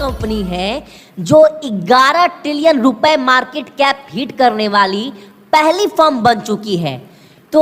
Company है जो 11 trillion रुपए मार्केट कैप हिट करने वाली पहली फर्म बन चुकी है। तो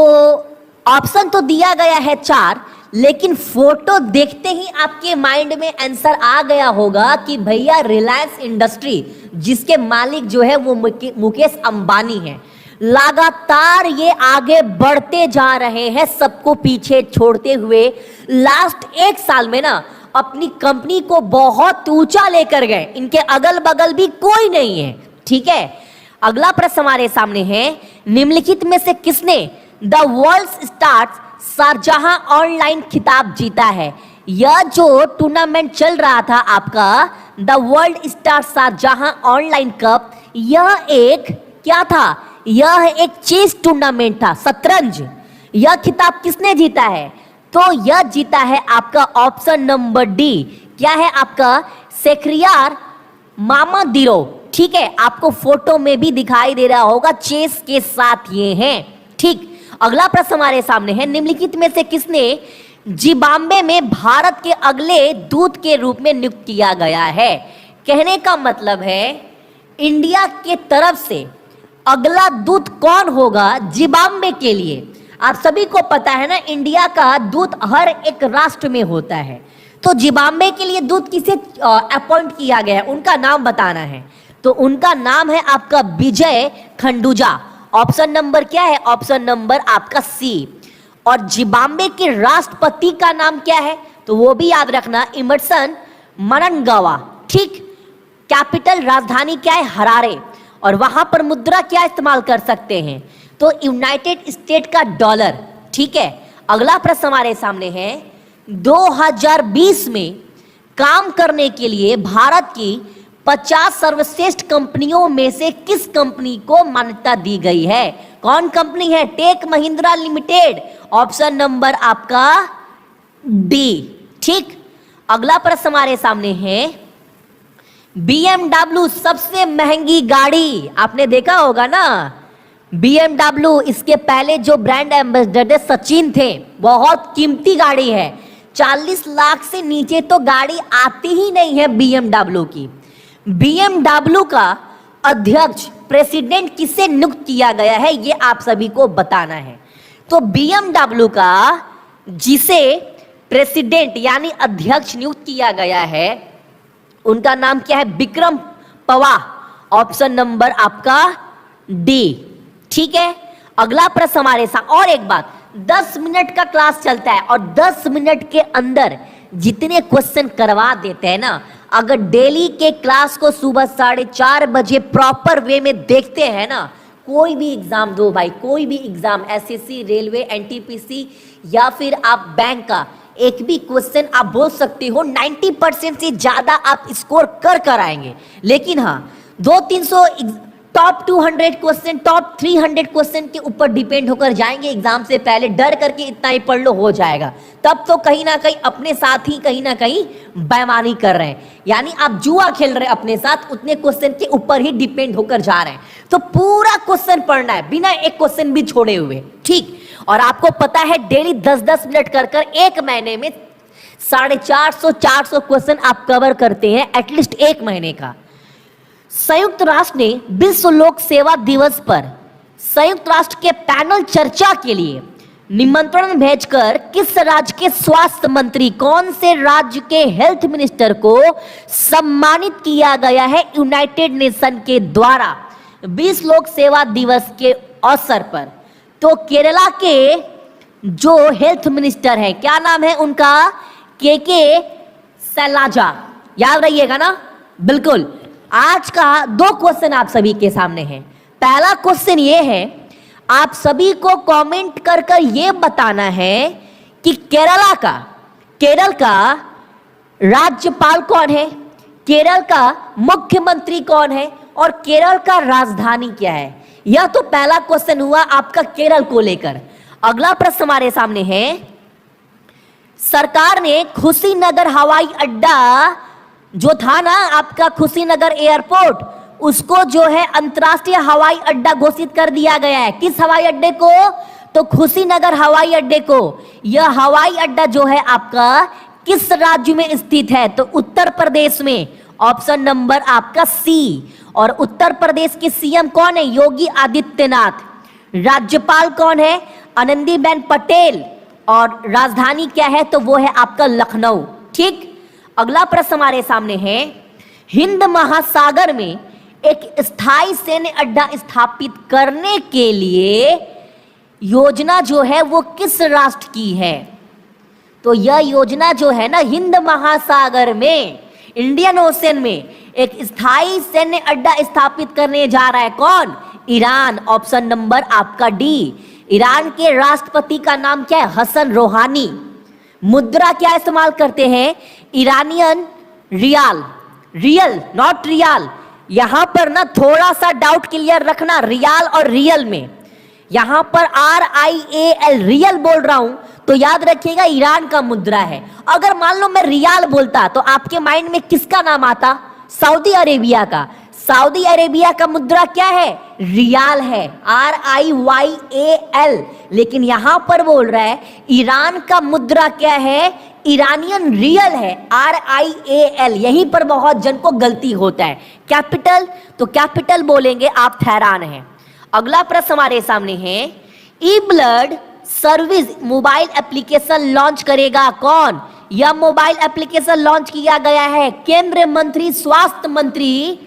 ऑप्शन तो दिया गया है 4, लेकिन फोटो देखते ही आपके माइंड में आंसर आ गया होगा कि भैया रिलायंस इंडस्ट्री, जिसके मालिक जो है वो मुकेश अंबानी है। लगातार ये आगे बढ़ते जा रहे हैं, सबको पीछे छोड़ते हुए। लास्ट 1 साल में ना अपनी कंपनी को बहुत ऊंचा लेकर गए, इनके अगल बगल भी कोई नहीं है। ठीक है, अगला प्रश्न हमारे सामने है, निम्नलिखित में से किसने the world stars Sharjah online खिताब जीता है? यह जो टूर्नामेंट चल रहा था आपका the world star Sharjah online cup, यह एक क्या था? यह एक चेस टूर्नामेंट था, शतरंज। यह खिताब किसने जीता है? तो यह जीता है आपका ऑप्शन नंबर डी। क्या है आपका? शेखरियार मामादीरोव। ठीक है, आपको फोटो में भी दिखाई दे रहा होगा, चेस के साथ ये हैं। ठीक, अगला प्रश्न हमारे सामने है, निम्नलिखित में से किसने जिम्बाब्वे में भारत के अगले दूत के रूप में नियुक्त किया गया है? कहने का मतलब है इंडिया के तरफ से अगला दूत कौन होगा जिम्बाब्वे के लिए? आप सभी को पता है ना, इंडिया का दूत हर एक राष्ट्र में होता है। तो जिम्बाब्वे के लिए दूत किसे अपॉइंट किया गया है, उनका नाम बताना है। तो उनका नाम है आपका विजय खंडूजा। ऑप्शन नंबर क्या है? ऑप्शन नंबर आपका सी। और जिम्बाब्वे के राष्ट्रपति का नाम क्या है? तो वो भी याद रखना, इमर्सन मनंगावा। ठीक, कैपिटल राजधानी क्या है? हरारे। और वहां पर मुद्रा क्या इस्तेमाल कर सकते हैं? तो यूनाइटेड स्टेट का डॉलर। ठीक है, अगला प्रश्न हमारे सामने है, 2020 में काम करने के लिए भारत की 50 सर्वश्रेष्ठ कंपनियों में से किस कंपनी को मान्यता दी गई है? कौन कंपनी है? Tech Mahindra limited. Option number आपका डी। ठीक, अगला प्रश्न हमारे सामने है, BMW सबसे महंगी गाड़ी, आपने देखा होगा ना BMW। इसके पहले जो ब्रांड एम्बेसडर सचिन थे, बहुत कीमती गाड़ी है। 40 लाख से नीचे तो गाड़ी आती ही नहीं है BMW की। BMW का अध्यक्ष प्रेसिडेंट किसे नियुक्त किया गया है, ये आप सभी को बताना है। तो BMW का जिसे प्रेसिडेंट यानी अध्यक्ष नियुक्त किया गया है, उनका नाम क्या है? विक्रम पवा। ऑप्शन नंबर आपका डी। ठीक है, अगला प्रश्न हमारे साथ। और एक बात, 10 मिनट का क्लास चलता है और 10 मिनट के अंदर जितने क्वेश्चन करवा देते हैं ना, अगर डेली के क्लास को सुबह 4:30 बजे प्रॉपर वे में देखते हैं ना, कोई भी एग्जाम दो भाई, कोई भी एग्जाम, एसएससी, रेलवे, एनटीपीसी या फिर आप बैंक का एक भी क्वेश्चन आप बोल सकते हो 90% से ज्यादा आप स्कोर कर आएंगे। लेकिन हाँ, 200-300 टॉप 200 क्वेश्चन, टॉप 300 क्वेश्चन के ऊपर डिपेंड होकर जाएंगे एग्जाम से पहले, डर करके इतना ही पढ़ लो हो जाएगा। तब तो कहीं ना कहीं अपने साथ ही कहीं ना कहीं बेईमानी कर रहे हैं, यानी आप जुआ खेल रहे हैं अपने साथ, उतने क्वेश्चन के ऊपर ही डिपेंड होकर जा रहे हैं। तो पूरा क्वेश्चन पढ़ना है बिना एक क्वेश्चन भी छोड़े हुए। ठीक, और आपको पता है डेली 10-10 मिनट कर एक महीने में 450-400 क्वेश्चन आप कवर करते हैं, एटलीस्ट एक महीने का। संयुक्त राष्ट्र ने विश्व लोक सेवा दिवस पर संयुक्त राष्ट्र के पैनल चर्चा के लिए निमंत्रण भेजकर किस राज्य के स्वास्थ्य मंत्री, कौन से राज्य के हेल्थ मिनिस्टर को सम्मानित किया गया है यूनाइटेड नेशन के द्वारा विश्व लोक सेवा दिवस के अवसर पर? तो केरला के जो हेल्थ मिनिस्टर है, क्या नाम है उनका? के शैलजा। याद रहिएगा ना, बिल्कुल। आज का 2 क्वेश्चन आप सभी के सामने हैं। पहला क्वेश्चन ये है, आप सभी को कमेंट कर ये बताना है कि केरल का राज्यपाल कौन है, केरल का मुख्यमंत्री कौन है और केरल का राजधानी क्या है। यह तो पहला क्वेश्चन हुआ आपका केरल को लेकर। अगला प्रश्न हमारे सामने है, सरकार ने खुशीनगर हवाई अड्डा जो था ना आपका खुशीनगर एयरपोर्ट, उसको जो है अंतरराष्ट्रीय हवाई अड्डा घोषित कर दिया गया है। किस हवाई अड्डे को? तो खुशीनगर हवाई अड्डे को। यह हवाई अड्डा जो है आपका किस राज्य में स्थित है? तो उत्तर प्रदेश में। ऑप्शन नंबर आपका सी। और उत्तर प्रदेश के सीएम कौन है? योगी आदित्यनाथ। राज्यपाल कौन है? आनंदीबेन पटेल। और राजधानी क्या है? तो वो है आपका लखनऊ। ठीक, अगला प्रश्न हमारे सामने है, हिंद महासागर में एक स्थायी सैन्य अड्डा स्थापित करने के लिए योजना जो है वो किस राष्ट्र की है? तो यह योजना जो है ना, हिंद महासागर में, इंडियन ओशन में एक स्थायी सैन्य अड्डा स्थापित करने जा रहा है कौन? ईरान। ऑप्शन नंबर आपका डी। ईरान के राष्ट्रपति का नाम क्या है? हसन रोहानी। मुद्रा क्या इस्तेमाल करते हैं? Iranian rial. Real not rial, यहां पर ना थोड़ा सा डाउट क्लियर रखना, रियाल और रियल में। यहां पर RIAL रियल बोल रहा हूं तो याद रखिएगा ईरान का मुद्रा है। अगर मान लो मैं रियाल बोलता तो आपके माइंड में किसका नाम आता? सऊदी अरेबिया का। सऊदी अरेबिया का मुद्रा क्या है? रियाल है, RIYAL। लेकिन यहां पर बोल रहा है ईरान का मुद्रा क्या है? ईरानियन रियल है, RIAL। यहीं पर बहुत जन को गलती होता है। कैपिटल, तो कैपिटल बोलेंगे आप ठहरान है। अगला प्रश्न हमारे सामने है, e blood service mobile application launch करेगा कौन? यह मोबाइल एप्लीकेशन लॉन्च किया गया है केंद्रीय मंत्री स्वास्थ्य मंत्री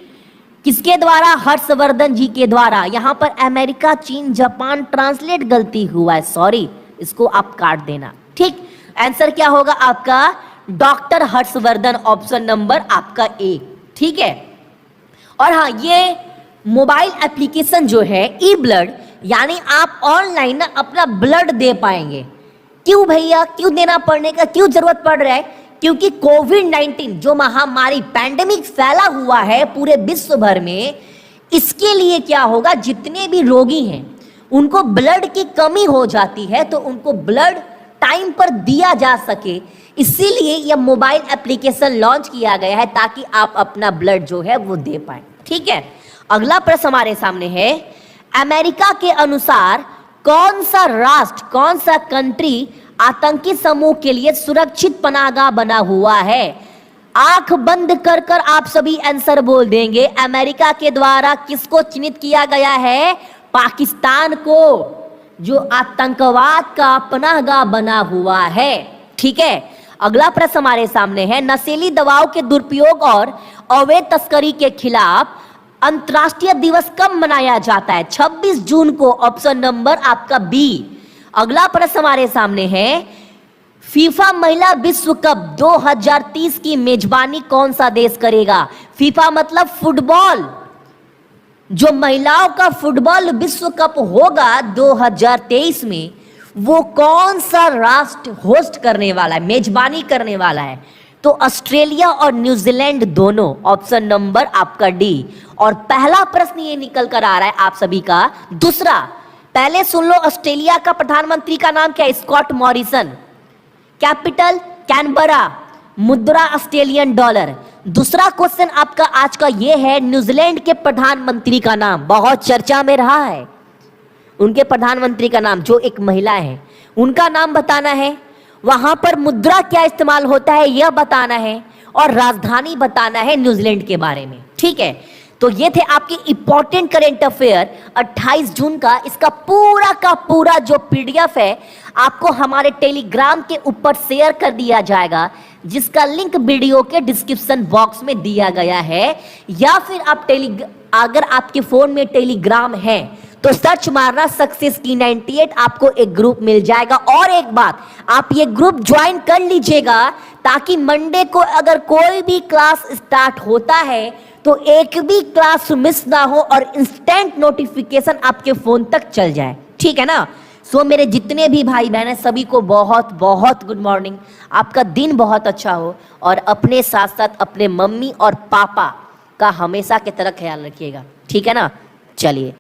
किसके द्वारा? हर्षवर्धन जी के द्वारा। यहां पर अमेरिका, चीन, जापान ट्रांसलेट गलती हुआ है, सॉरी, इसको आप काट देना। ठीक, आंसर क्या होगा आपका? डॉक्टर हर्षवर्धन। ऑप्शन नंबर आपका ए। ठीक है, और हाँ, ये मोबाइल एप्लीकेशन जो है ई ब्लड, यानी आप ऑनलाइन ना अपना ब्लड दे पाएंगे। क्यों भैया, क्यों देना पड़ने का क्यों जरूरत पड़ रहा है? क्योंकि कोविड-19 जो महामारी पैंडेमिक फैला हुआ है पूरे विश्व भर में, इसके लिए क्या होगा, जितने भी रोगी हैं उनको ब्लड की कमी हो जाती है, तो उनको ब्लड टाइम पर दिया जा सके, इसीलिए यह मोबाइल एप्लीकेशन लॉन्च किया गया है ताकि आप अपना ब्लड जो है वो दे पाए। ठीक है, अगला प्रश्न हमारे सामने है, अमेरिका के अनुसार कौन सा राष्ट्र, कौन सा कंट्री आतंकी समूह के लिए सुरक्षित पनाहगाह बना हुआ है? आंख बंद कर कर आप सभी आंसर बोल देंगे। अमेरिका के द्वारा किसको चिन्हित किया गया है? पाकिस्तान को, जो आतंकवाद का पनाहगाह बना हुआ है। ठीक है, अगला प्रश्न हमारे सामने है, नशीली दवाओं के दुरुपयोग और अवैध तस्करी के खिलाफ अंतर्राष्ट्रीय दिवस कब मनाया जाता है? 26 जून को। ऑप्शन नंबर आपका बी। अगला प्रश्न हमारे सामने है, फीफा महिला विश्व कप 2030 की मेजबानी कौन सा देश करेगा? फीफा मतलब फुटबॉल, जो महिलाओं का फुटबॉल विश्व कप होगा 2023 में, वो कौन सा राष्ट्र होस्ट करने वाला है, मेजबानी करने वाला है? तो ऑस्ट्रेलिया और न्यूजीलैंड दोनों। ऑप्शन नंबर आपका डी। और पहला प्रश्न ये निकल कर आ रहा है आप सभी का दूसरा। पहले सुन लो, ऑस्ट्रेलिया का प्रधानमंत्री का नाम क्या है? Scott Morrison. Capital Canberra. मुद्रा ऑस्ट्रेलियन डॉलर। दूसरा क्वेश्चन आपका आज का ये है, न्यूजीलैंड के प्रधानमंत्री का नाम बहुत चर्चा में रहा है, उनके प्रधानमंत्री का नाम, जो एक महिला है, उनका नाम बताना है। वहां पर मुद्रा क्या इस्तेमाल होता है यह बताना है, और राजधानी बताना है न्यूजीलैंड के बारे में। ठीक है, तो ये थे आपके इंपॉर्टेंट करेंट अफेयर 28 जून का। इसका पूरा का पूरा जो PDF है आपको हमारे टेलीग्राम के ऊपर शेयर कर दिया जाएगा, जिसका लिंक वीडियो के डिस्क्रिप्शन बॉक्स में दिया गया है। या फिर आप अगर आपके फोन में टेलीग्राम है तो सर्च मारना सक्सेस की 98, आपको एक ग्रुप मिल जाएगा। और एक बात, आप ये ग्रुप ज्वाइन कर लीजिएगा ताकि मंडे को अगर कोई भी क्लास स्टार्ट होता है तो एक भी क्लास मिस ना हो और इंस्टेंट नोटिफिकेशन आपके फोन तक चल जाए। ठीक है ना? सो मेरे जितने भी भाई बहन हैं सभी को बहुत बहुत गुड मॉर्निंग। आपका दिन बहुत अच्छा हो, और अपने साथ साथ अपने मम्मी और पापा का हमेशा की तरह ख्याल रखिएगा। ठीक है ना? चलिए।